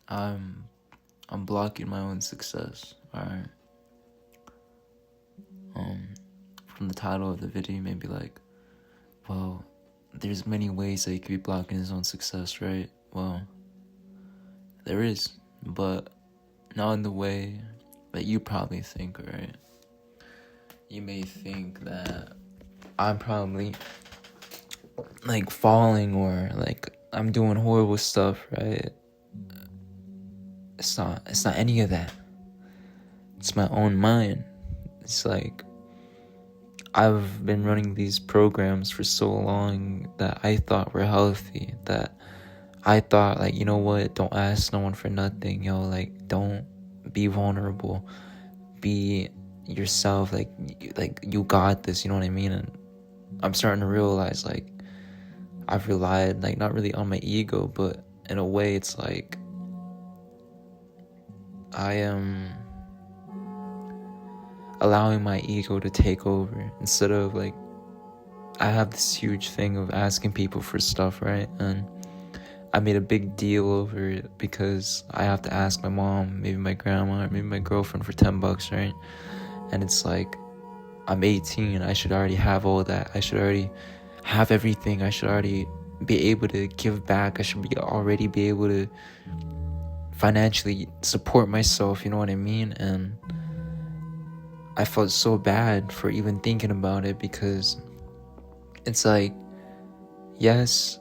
I'm I'm blocking my own success. Alright. From the title of the video, maybe like, well, there's many ways that he could be blocking his own success, right? Well, there is, but not in the way that you probably think, right? You may think that I'm probably like falling or like I'm doing horrible stuff, right? It's not any of that. It's my own mind. It's like I've been running these programs for so long that I thought were healthy, that I thought, like, you know what, don't ask no one for nothing, like, don't be vulnerable, be yourself, like you got this, you know what I mean? And I'm starting to realize, like, I've relied, like, not really on my ego, but in a way, it's like I am allowing my ego to take over instead of, like, I have this huge thing of asking people for stuff, right? And I made a big deal over it because I have to ask my mom, maybe my grandma, or maybe my girlfriend for $10, right? And it's like, I'm 18, I should already have all that. I should already have everything. I should already be able to give back. I should already be able to financially support myself, you know what I mean? And I felt so bad for even thinking about it because it's like, yes,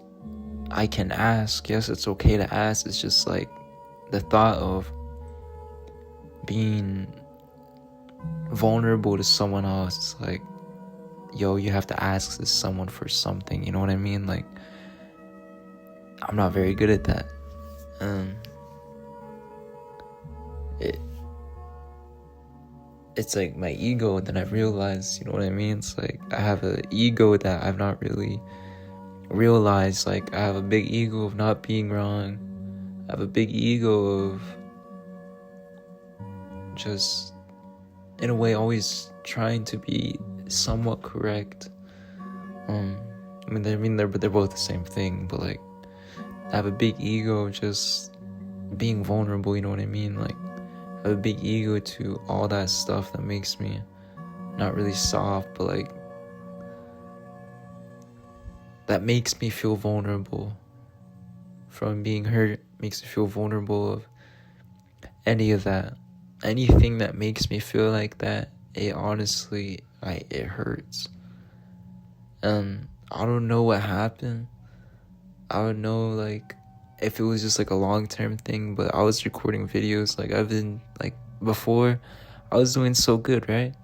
I can ask. Yes, it's okay to ask. It's just like the thought of being vulnerable to someone else. It's like, yo, you have to ask this someone for something. You know what I mean? Like, I'm not very good at that. It's like my ego. Then I realized, you know what I mean? It's like I have an ego that I've not really realized. Like, I have a big ego of not being wrong. I have a big ego of just, in a way, always trying to be somewhat correct. They're both the same thing, but like, I have a big ego of just being vulnerable, you know what I mean? Like, I have a big ego to all that stuff that makes me not really soft, but like, that makes me feel vulnerable from being hurt, makes me feel vulnerable of any of that. Anything that makes me feel like that, it honestly, it hurts. And I don't know what happened. I don't know, like, if it was just like a long-term thing, but I was recording videos, like, I've been, like, before, I was doing so good, right?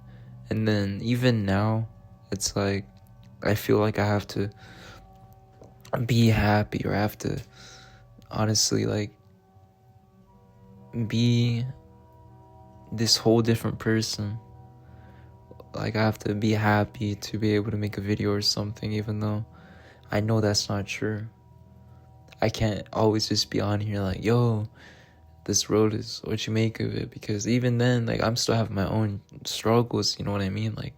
And then even now, it's like, I feel like I have to be happy, or I have to honestly, like, be this whole different person. Like, I have to be happy to be able to make a video or something, even though I know that's not true. I can't always just be on here like, yo, this road is what you make of it, because even then, like, I'm still having my own struggles, you know what I mean? Like,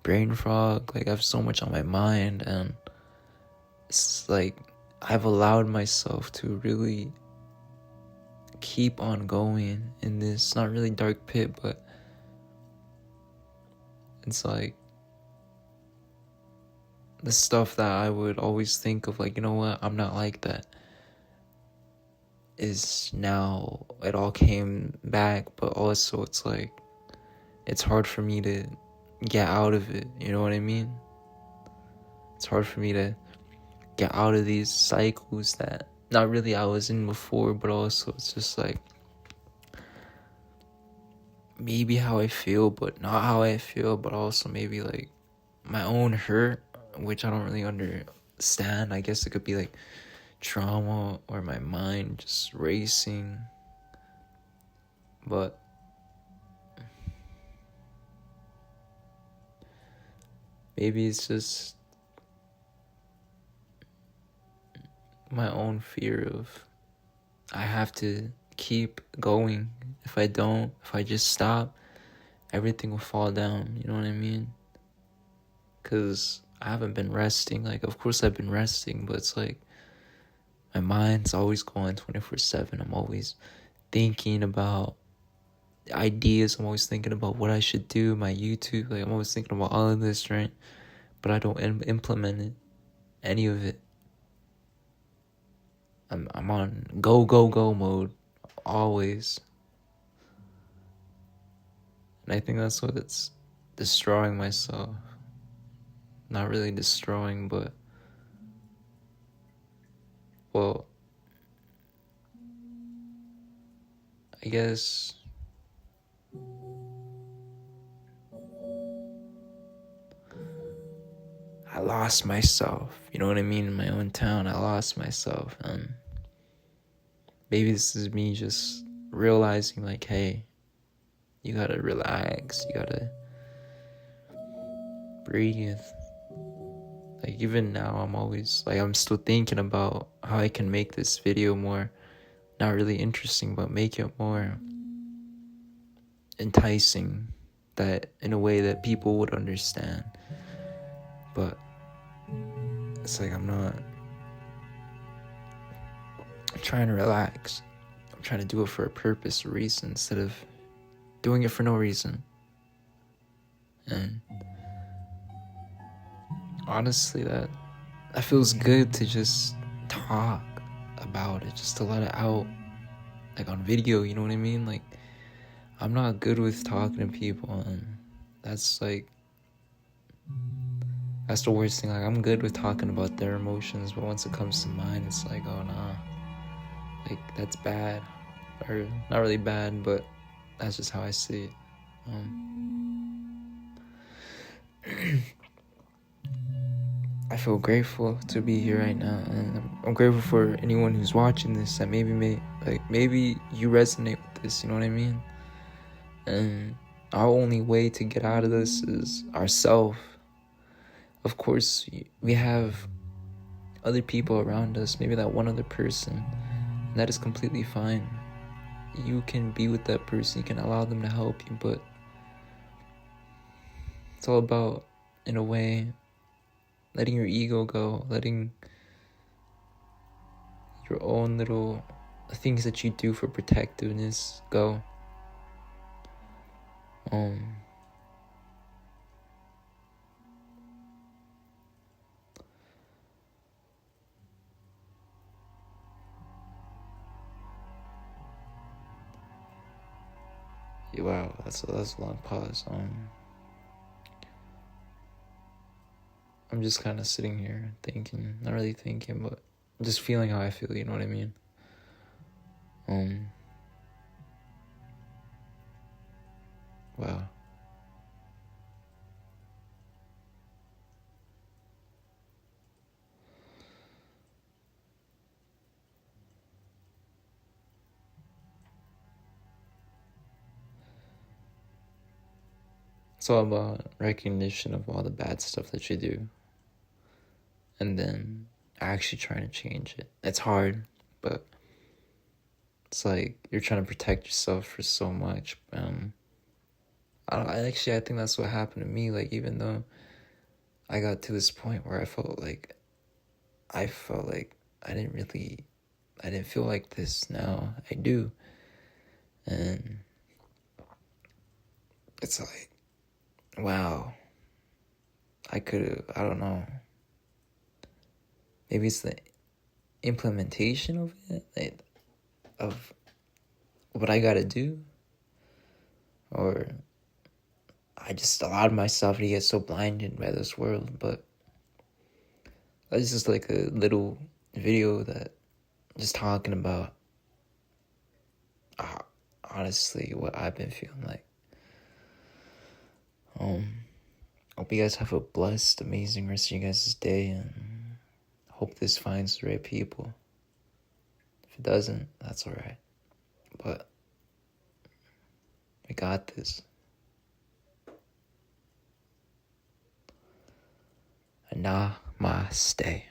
brain fog, like, I have so much on my mind, and it's like, I've allowed myself to really keep on going in this, not really dark pit, but it's like, the stuff that I would always think of, like, you know what, I'm not like that, is now, it all came back, but also it's like, it's hard for me to get out of it, you know what I mean? It's hard for me to get out of these cycles that not really I was in before, but also it's just like, maybe how I feel, but not how I feel, but also maybe like my own hurt, which I don't really understand. I guess it could be like trauma or my mind just racing, but maybe it's just my own fear of, I have to keep going. If I don't, if I just stop, everything will fall down, you know what I mean? Because I haven't been resting. Like, of course I've been resting, but it's like, my mind's always going 24/7. I'm always thinking about ideas. I'm always thinking about what I should do, my YouTube. Like, I'm always thinking about all of this, right? But I don't implement it, any of it. I'm on go mode always. And I think that's what it's destroying myself. Not really destroying, but, well, I guess I lost myself. You know what I mean? In my own town, I lost myself. And maybe this is me just realizing, like, hey, you gotta relax. You gotta breathe. Like, even now, I'm always, like, I'm still thinking about how I can make this video more, not really interesting, but make it more enticing, that in a way that people would understand. But it's like I'm trying to relax. I'm trying to do it for a purpose, a reason, instead of doing it for no reason. And honestly, that feels good, to just talk about it, just to let it out, like on video, you know what I mean? Like, I'm not good with talking to people, and that's the worst thing. Like, I'm good with talking about their emotions, but once it comes to mine, it's like, oh nah, like, that's bad. Or not really bad, but that's just how I see it. I feel grateful to be here right now, and I'm grateful for anyone who's watching this that maybe you resonate with this, you know what I mean? And our only way to get out of this is ourselves. Of course, we have other people around us, maybe that one other person, and that is completely fine. You can be with that person, you can allow them to help you, but it's all about, in a way, letting your ego go, letting your own little things that you do for protectiveness go. Wow, that's a long pause. I'm just kind of sitting here thinking, not really thinking, but just feeling how I feel, you know what I mean? Wow. It's all about recognition of all the bad stuff that you do, and then actually trying to change it. It's hard, but it's like you're trying to protect yourself for so much. I think that's what happened to me. Like, even though I got to this point where I felt like I didn't feel like this. Now I do. And it's like, wow, I don't know. Maybe it's the implementation of it, of what I gotta do. Or I just allowed myself to get so blinded by this world. But that's just like a little video that just talking about honestly what I've been feeling like. Hope you guys have a blessed, amazing rest of your guys' day, and hope this finds the right people. If it doesn't, that's alright. But we got this. Namaste.